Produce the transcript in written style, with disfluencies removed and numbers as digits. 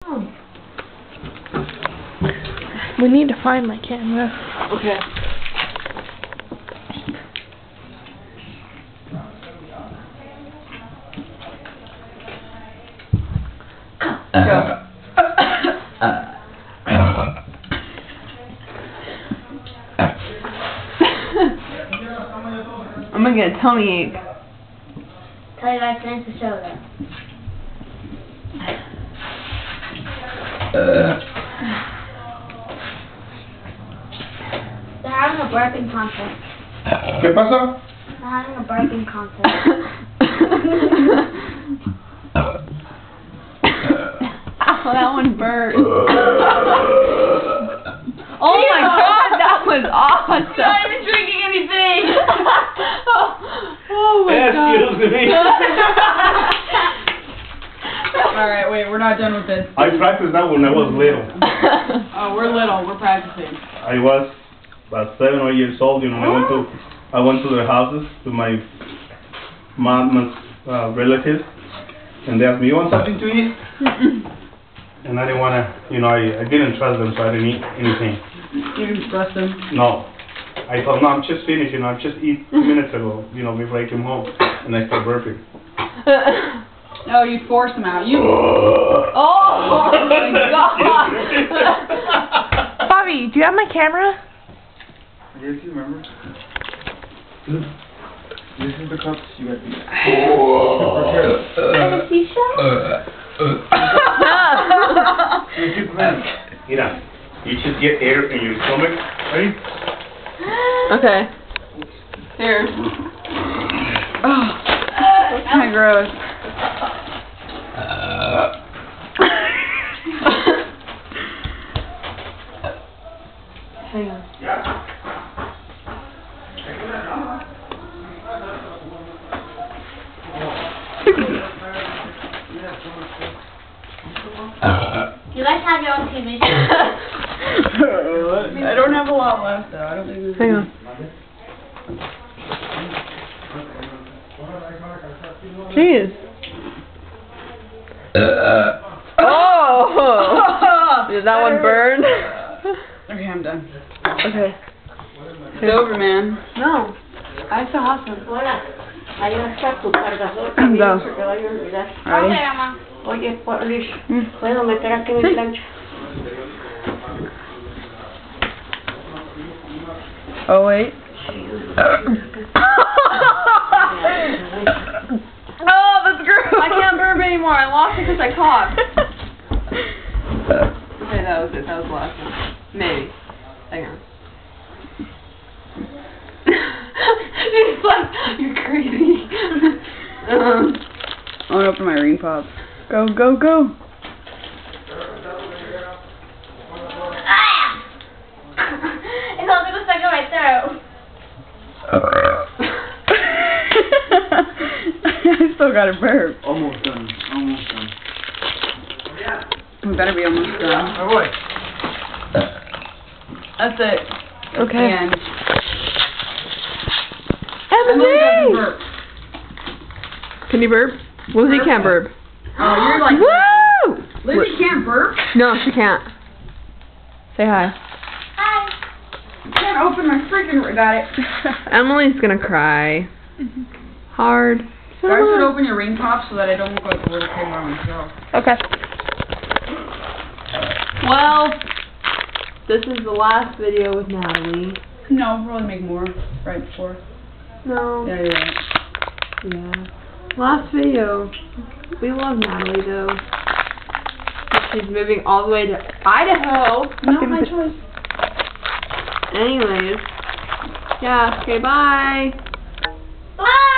We need to find my camera. Okay. Go. I'm gonna get a tummy ache. Tell you guys finish the show then. They're having a burping contest. ¿Qué pasa? They're having a burping contest. Oh, that one burnt. Oh my god, that was awesome. You're not even drinking anything. Oh my god. Excuse me. Alright, wait, we're not done with this. I practiced that when I was little. Oh, we're little, we're practicing. I was about 7 or 8 years old, you know, I went to their houses, to my mom's relatives, and they asked me, you want something to eat? And I didn't want to, you know, I didn't trust them, so I didn't eat anything. You didn't trust them? No. I thought, no, I'm just finished, you know, I just eat 2 minutes ago, you know, before I came home, and I started burping. No, you forced them out. You. Oh my god. Bobby, do you have my camera? Yes, you remember. This is the cups you got. Anesthesia? You know, you just get air in your stomach, right? Okay. Here. Oh, that's kind of gross. Hang on. You guys have your own TV show. I don't have a lot left, though. I don't think there's. Hang on. Jeez. Oh! Did that one burn? Okay, I'm done. Okay. It's over, man. No. I still have some. Hola, ahí está tu cargador Go. también, se te vaya a olvidar. Alright. Okay, Mama. Oye, Liz, ¿puedo meter aquí mi plancha? Oh, wait. Oh, that's gross. I can't burp anymore. I lost it because I coughed. Okay, that was it. That was the last one. Maybe. Hang on. She's like, you're crazy. I want to open my ring pop. Go, go, go. Ah! It's all gonna stuck in my throat. I still got a burp. Almost done. Almost done. We better be almost done. Oh boy. That's it. Okay. And Emily! doesn't burp. Can you burp? Lizzie can't burp. Oh, you're like. Woo! Lizzie can't burp? No, she can't. Say hi. Hi. I can't open my freaking. Got it. Emily's gonna cry. Hard. Guys should open your ring pop so that I don't look like a little kid on myself. Okay. Well, this is the last video with Nathaly. No, we'll probably make more right before. No. Yeah, you're right. Yeah. Last video. We love Nathaly though. She's moving all the way to Idaho. Not my choice. Anyways. Yeah, okay, bye. Bye.